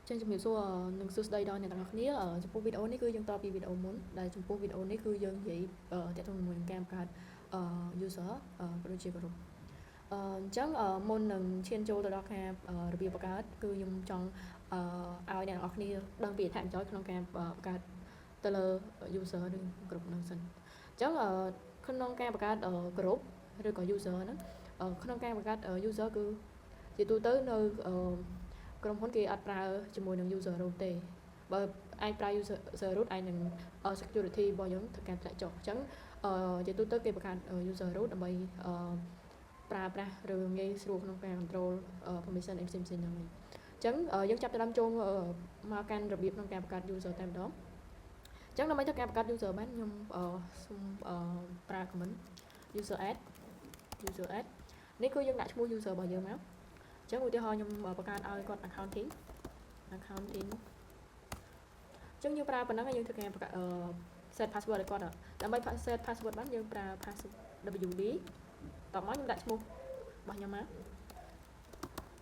ចឹងជំរាបសួរនឹងសួស្តីដល់អ្នកទាំងអស់គ្នាចំពោះវីដេអូនេះគឺយើងតពីវីដេអូមុនដែលចំពោះវីដេអូនេះគឺយើងនិយាយទាក់ទងជាមួយនឹងការបង្កើត user ក៏ដូចជាក្រុមអញ្ចឹងមុននឹងឈានចូលទៅដល់ការរបៀបបង្កើតគឺខ្ញុំចង់ឲ្យអ្នកទាំងអស់គ្នាដឹងពីអត្ថប្រយោជន៍ក្នុងការបង្កើតទៅលើ user ឬក្រុមហ្នឹងសិនអញ្ចឹងក្នុងការបង្កើត group ឬក៏ user ហ្នឹងក្នុងការបង្កើត user គឺជាទូទៅនៅក្រុមហ៊ុនគេអត់ប្រើជាមួយនឹង user root ទេបើឯងប្រើ user root ឯងនឹង security របស់យើងធ្វើការធ្លាក់ចុះអញ្ចឹងជាទូទៅគេបង្កើត user root ដើម្បីប្រើប្រាស់ឬងាយស្រួលក្នុងការ control permission ផ្សេងៗហ្នឹងវិញអញ្ចឹងយើងចាប់ផ្ដើមចូលមកកាន់របៀបក្នុងការបង្កើត user តែម្ដងអញ្ចឹងដើម្បីធ្វើការបង្កើត user បានខ្ញុំសូមប្រើ comment user add នេះគឺយើងដាក់ឈ្មោះ user របស់យើងមកអញ្ចឹងឧទាហរណ៍ខ្ញុំបង្កើតឲ្យគាត់ accounting អញ្ចឹងយើងប្រើប៉ុណ្ណឹងហើយយើងធ្វើការset password ឲ្យគាត់ដើម្បី set password បានយើងប្រើ password wd តមកខ្ញុំដាក់ឈ្មោះរបស់ខ្ញុំមក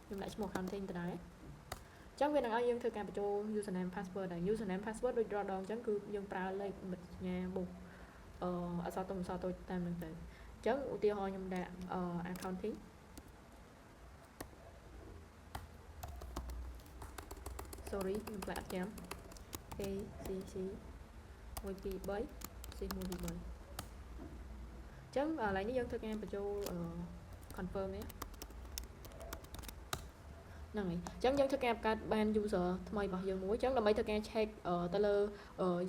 ខ្ញុំដាក់ឈ្មោះ accounting ទៅដែរអញ្ចឹងវានឹងឲ្យយើងធ្វើការបញ្ចូល username password ហើយ username password ដូចរាល់ដងអញ្ចឹងគឺយើងប្រើលេខមិត្តសញ្ញាបូកអក្សរទុំអក្សរតូចតាមហ្នឹងទៅអញ្ចឹងឧទាហរណ៍ខ្ញុំដាក់ accounting sorry ខ្ញុំផ្លាក់អត់ចាំ ACC 1 2 3 C 1 2 3អញ្ចឹងកន្លែងនេះយើងធ្វើការបញ្ចូល confirm នេះហ្នឹងហើយអញ្ចឹងយើងធ្វើការបង្កើតបាន user ថ្មីរបស់យើងមួយអញ្ចឹងដើម្បីធ្វើការ check ទៅលើ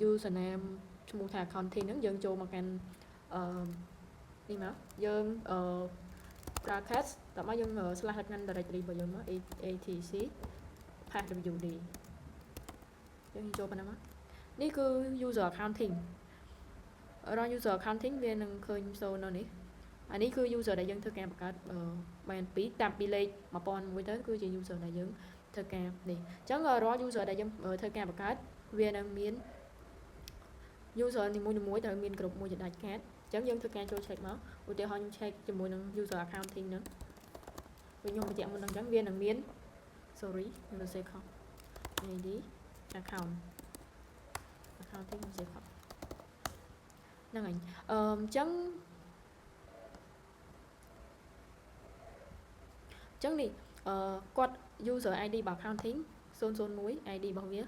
username ឈ្មោះថា accounting ហ្នឹងយើងចូលមកកាន់នេះមកយើងប្រើ cache តមកយើង slash admin directory របស់យើងមក atc passwd យើងចូលប៉ុណ្ណឹងមកនេះគឺ user accounting រក user accounting វានឹងឃើញចូលនៅនេះអានេះគឺ user ដែលយើងធ្វើការបង្កើតបានតាមពីលេខ1001ទៅគឺជា user ដែលយើងធ្វើការនេះអញ្ចឹងរាល់ user ដែលយើងធ្វើការបង្កើតវានឹងមាន user នីមួយៗត្រូវមានក្រុមមួយជាដាច់ខាតអញ្ចឹងយើងធ្វើការចូល check មកឧទាហរណ៍ខ្ញុំ check ជាមួយនឹង user accounting ហ្នឹងដូចខ្ញុំបញ្ជាក់មុនហ្នឹងអញ្ចឹងវានឹងមាន sorry ខ្ញុំសរសេរខុស id accounting ខ្ញុំសរសេរខុសហ្នឹងហើយអញ្ចឹងនេះគាត់ user id របស់ accounting 001 id របស់វា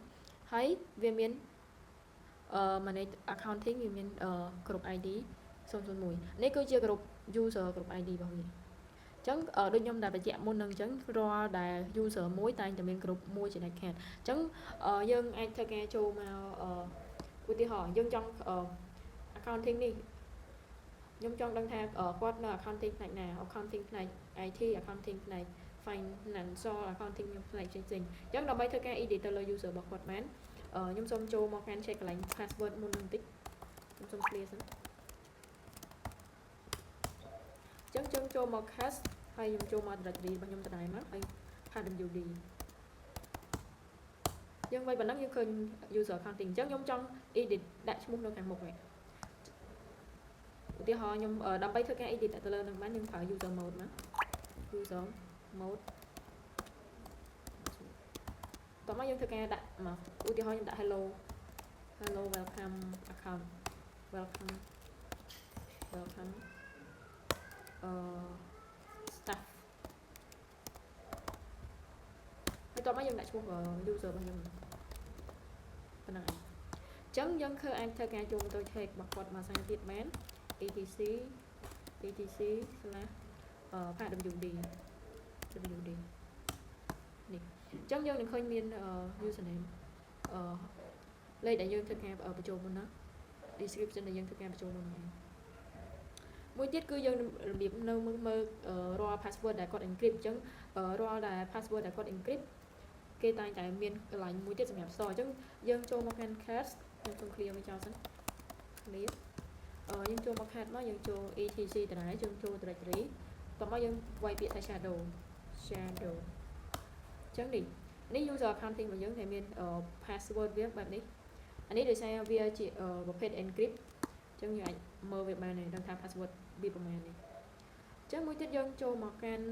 ហើយវាមានmanage accounting វាមានក្រុម id 001នេះគឺជាក្រុម user ក្រុម id របស់វាអញ្ចឹងដូចខ្ញុំដែលបញ្ជាក់មុននឹងអញ្ចឹងរាល់ដែល user មួយតែងតែមានក្រុមមួយជាដាច់ខាតអញ្ចឹងយើងអាចធ្វើការចូលមកឧទាហរណ៍យើងចង់ accounting នេះខ្ញុំចង់ដឹងថាគាត់នៅ accounting ផ្នែកណា accounting ផ្នែក IT accounting ផ្នែក financial accounting ផ្នែកផ្សេងៗអញ្ចឹងដើម្បីធ្វើការ edit ទៅលើ user របស់គាត់បានខ្ញុំសូមចូលមកកាន់ check កន្លែង password មុនបន្តិចខ្ញុំសូម clear សិនអញ្ចឹងចូលមក cache ហើយខ្ញុំចូលមក directory របស់ខ្ញុំដដែលមកហើយ passwd យើងវាយប៉ុណ្ណឹងយើងឃើញ user accounting អញ្ចឹងខ្ញុំចង់ edit ដាក់ឈ្មោះនៅខាងមុខហ្នឹងឧទាហរណ៍ខ្ញុំដើម្បីធ្វើការ edit ទៅលើនឹងបានយើងប្រើ user mode មក user mode តោះមកយើងធ្វើការដាក់មកឧទាហរណ៍ខ្ញុំដាក់ hello welcome account welcome staff ហើយតោះមកយើងដាក់ឈ្មោះ user របស់យើងប៉ុណ្ណឹងឯងអញ្ចឹងយើងធ្វើអាចធ្វើការចូលទៅ check របស់គាត់មកសារទៀតបាន etc /passwd នេះអញ្ចឹងយើងនឹងឃើញមាន username លេខដែលយើងធ្វើការបញ្ចូលមុនណា description ដែលយើងធ្វើការបញ្ចូលមុនហ្នឹងមួយទៀតគឺយើងរបៀបនៅមើលរាល់ password ដែលគាត់ encrypt អញ្ចឹងរាល់ដែល password ដែលគាត់ encrypt គេតែងតែមានកន្លែងមួយទៀតសម្រាប់storeអញ្ចឹងយើងចូលមកកាន់ cache ខ្ញុំសូម clear វាចោលសិន clear យើងចូលមក cache មកយើងចូល etc ទៅដែរយើងចូល directory តោះមកយើងវាយពាក្យថា shadow អញ្ចឹងនេះ user accounting របស់យើងដែលមាន password វាបែបនេះអានេះដោយសារវាជាប្រភេទ encrypt អញ្ចឹងយើងអាចមើលវាបានហើយដឹងថា password វាប្រមាណនេះអញ្ចឹងមួយទៀតយើងចូលមកកាន់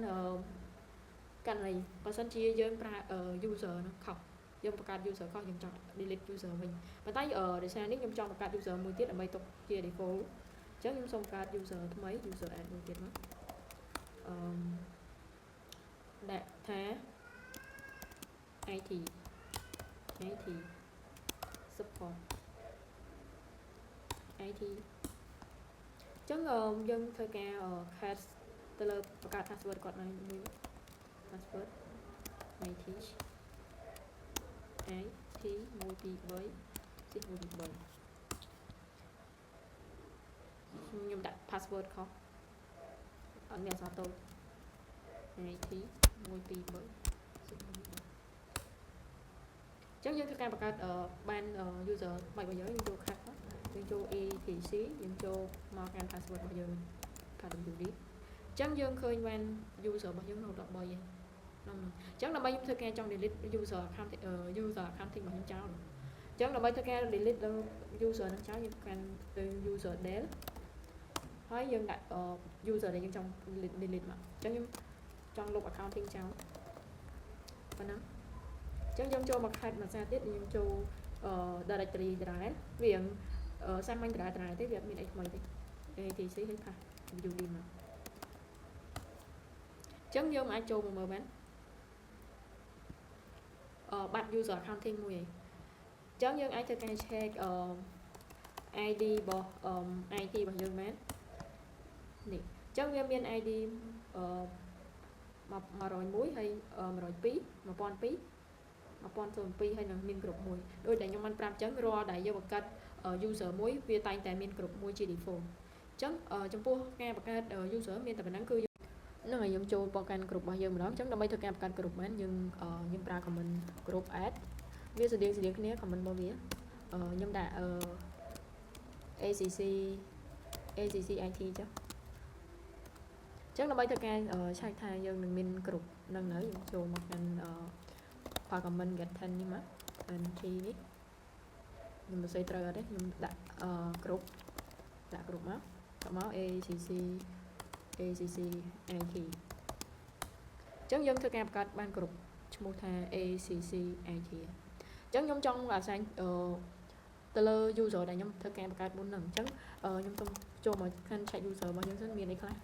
កាន់អីបើសិនជាយើងប្រើ user នោះខុស យើងបង្កើត user ខុសយើងចង់ delete user វិញប៉ុន្តែដោយសារនេះខ្ញុំចង់បង្កើត user មួយទៀតដើម្បីទុកជា default អញ្ចឹងខ្ញុំសូមបង្កើត user ថ្មី user add មួយទៀតមកដាក់ថា IT support IT អញ្ចឹងយើងធ្វើការ create ទៅលើបង្កើត password គាត់មកមួយ password IT 123 ខ្ញុំដាក់ password ខុសអត់មានអក្សរតូច IT 123 ចឹងយើងធ្វើការបង្កើតបាន user ថ្មីរបស់យើងចូល chat យើងចូល etc យើងចូលមកកាន់ password របស់យើង KWD ចឹងយើងឃើញបាន user របស់យើងនៅ13ឯងចឹងដើម្បីខ្ញុំធ្វើការចង់ delete user account user accounting របស់ខ្ញុំចោលចឹងដើម្បីធ្វើការ delete user ហ្នឹងចោលយើងកាន់ទៅ user del ហើយយើងដាក់ user ដែលយើងចង់ delete មកចឹងខ្ញុំចង់លុប accounting ចោលប៉ុណ្ណឹងចឹងយើងចូលមក head មួយសារទៀតយើងចូល directory ដដែលវាសាមញ្ញដដែលទេវាអត់មានអីថ្មីទេ etc ហើយ pass UD មកចឹងយើងអាចចូលមកមើលបានបាត់ user accounting មួយឯងចឹងយើងអាចធ្វើការ check ID របស់ IT របស់យើងបាននេះចឹងវាមាន ID 101ហើយ102 1002ហើយនឹងមានក្រុមមួយដោយតែខ្ញុំបានប្រាប់ចឹងរាល់ដែលយើងបង្កើត user មួយវាតែងតែមានក្រុមមួយជា default ចឹងចំពោះការបង្កើត user មានតែប៉ុណ្ណឹងគឺនឹងឲ្យយើងចូលបង្កើតក្រុមរបស់យើងម្ដងចឹងដើម្បីធ្វើការបង្កើតក្រុមបានយើងប្រើ comment group add វាស្តៀងគ្នា comment របស់វាខ្ញុំដាក់ACC IT ចឹងដើម្បីធ្វើការឆែកថាយើងនឹងមានក្រុមនឹងនៅយើងចូលមកកាន់ប្រើ comment get 10នេះមក entry នេះខ្ញុំមិនសូវត្រូវអត់ទេខ្ញុំដាក់ក្រុមមក ACC IT ចឹងយើងធ្វើការបង្កើតបានក្រុមឈ្មោះថា ACC IT ចឹងខ្ញុំចង់អាសាញទៅលើ user ដែលខ្ញុំធ្វើការបង្កើតមុនហ្នឹងអញ្ចឹងខ្ញុំសូមចូលមកកាន់ check user របស់យើងសិនមានអីខ្លះ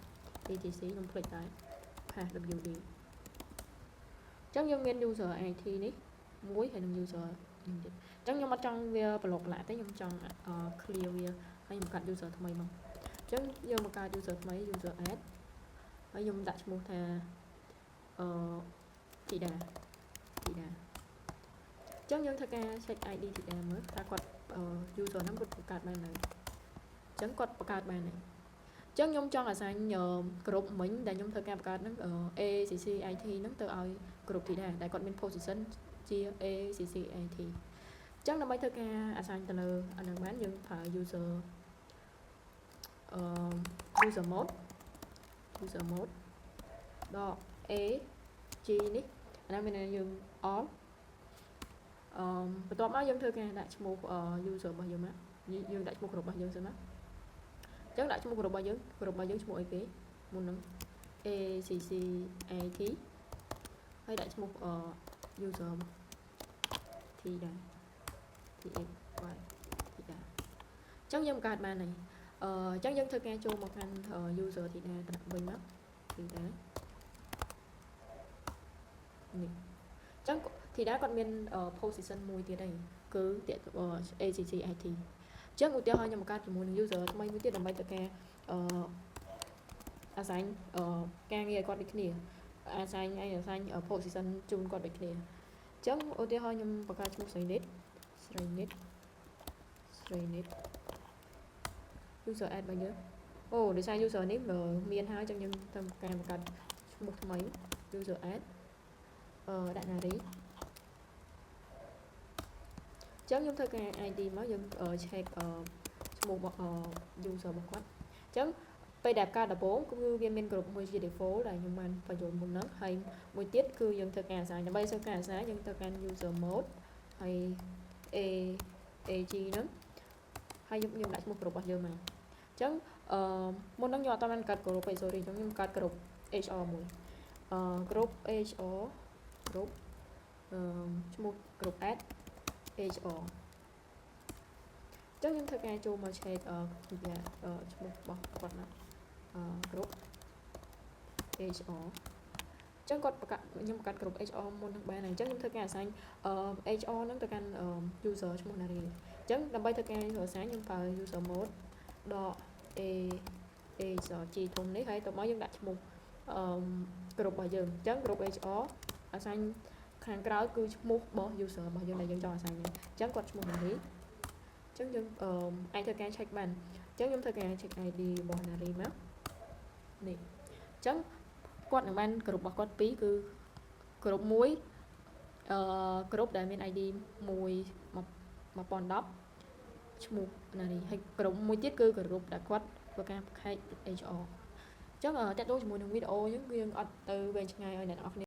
ATC ខ្ញុំភ្លេចដែរ pass WD អញ្ចឹងយើងមាន user IT នេះមួយហើយនឹង user នេះទៀតអញ្ចឹងខ្ញុំអត់ចង់វាប្រឡប់ប្រឡាក់ទេខ្ញុំចង់ clear វាហើយខ្ញុំបង្កើត user ថ្មីមកអញ្ចឹងយើងបង្កើត user ថ្មី user add ហើយខ្ញុំដាក់ឈ្មោះថាTida អញ្ចឹងយើងធ្វើការ check ID Tida មើលថាគាត់ user ហ្នឹងគាត់បង្កើតបានហើយអញ្ចឹងគាត់បង្កើតបានហើយអញ្ចឹងខ្ញុំចង់អាសាញក្រុមមិញដែលខ្ញុំធ្វើការបង្កើតហ្នឹង ACC IT ហ្នឹងទៅឲ្យក្រុម Tida ដែលគាត់មាន position ជា ACC IT អញ្ចឹងដើម្បីធ្វើការអាសាញទៅលើអាហ្នឹងបានយើងប្រើ user mode ដល់ AG នេះអាហ្នឹងមានយើង on បន្ទាប់មកយើងធ្វើការដាក់ឈ្មោះ user របស់យើងមកយើងដាក់ឈ្មោះក្រុមរបស់យើងសិនណាអញ្ចឹងដាក់ឈ្មោះក្រុមរបស់យើងឈ្មោះអីគេមុនហ្នឹង ACC IT ហើយដាក់ឈ្មោះuser T ដែរ TXY T ដែរអញ្ចឹងយើងបង្កើតបានហើយអញ្ចឹងយើងធ្វើការចូលមកកាន់ user T ដែរដាក់វិញមក T ដែរនេះអញ្ចឹងT ដែរគាត់មាន position មួយទៀតហើយគឺ ACC IT អញ្ចឹងឧទាហរណ៍ខ្ញុំបង្កើតជាមួយនឹង user ថ្មីមួយទៀតដើម្បីធ្វើការអាសាញការងារឲ្យគាត់ដូចគ្នាអាសាញ position ជូនគាត់ដូចគ្នាអញ្ចឹងឧទាហរណ៍ខ្ញុំបង្កើតឈ្មោះស្រីនិត user add របស់យើងដោយសារ user នេះមានហើយអញ្ចឹងយើងធ្វើការបង្កើតឈ្មោះថ្មី user add ដាក់ Nari អញ្ចឹងខ្ញុំធ្វើការ ID មកយើង check ឈ្មោះរបស់ user របស់គាត់អញ្ចឹងពេលដែលការដំបូងគឺវាមានក្រុមមួយជា default ដែលខ្ញុំបានបញ្ចូលមុនហ្នឹងហើយមួយទៀតគឺយើងធ្វើការអាសាញដើម្បីធ្វើការអាសាញយើងទៅកាន់ user mode ហើយ AG ហ្នឹងហើយខ្ញុំដាក់ឈ្មោះក្រុមរបស់យើងមកអញ្ចឹងមុនហ្នឹងខ្ញុំអត់បានកាត់ក្រុមទេ sorry អញ្ចឹងខ្ញុំកាត់ក្រុម HR មួយក្រុម HR ក្រុម ឈ្មោះgroup add HR ចឹងខ្ញុំធ្វើការចូលមក check ឈ្មោះរបស់គាត់ណាgroup HR ចឹងគាត់ខ្ញុំបង្កើត group HR មុននឹងបានហើយចឹងខ្ញុំធ្វើការ assign HR ហ្នឹងទៅកាន់ user ឈ្មោះណារីចឹងដើម្បីធ្វើការ assign ខ្ញុំប្រើ user mode ដក G ធំនេះហើយតមកយើងដាក់ឈ្មោះgroup របស់យើងចឹង group HR assign ខាងក្រោយគឺឈ្មោះរបស់ user របស់យើងដែលយើងចង់ assign ហ្នឹងចឹងគាត់ឈ្មោះណារីចឹងយើងអាចធ្វើការ check បានចឹងខ្ញុំធ្វើការ check ID របស់ Nari មកនេះចឹងគាត់នឹងបាន group របស់គាត់ពីរគឺ group មួយgroup ដែលមាន ID 1010ឈ្មោះ Nari ហើយ group មួយទៀតគឺ group ដែលគាត់ធ្វើការខែក HR ចឹងតាក់ទងជាមួយនឹងវីដេអូហ្នឹងគឺយើងអត់ទៅវែងឆ្ងាយឲ្យអ្នកនរគ្នា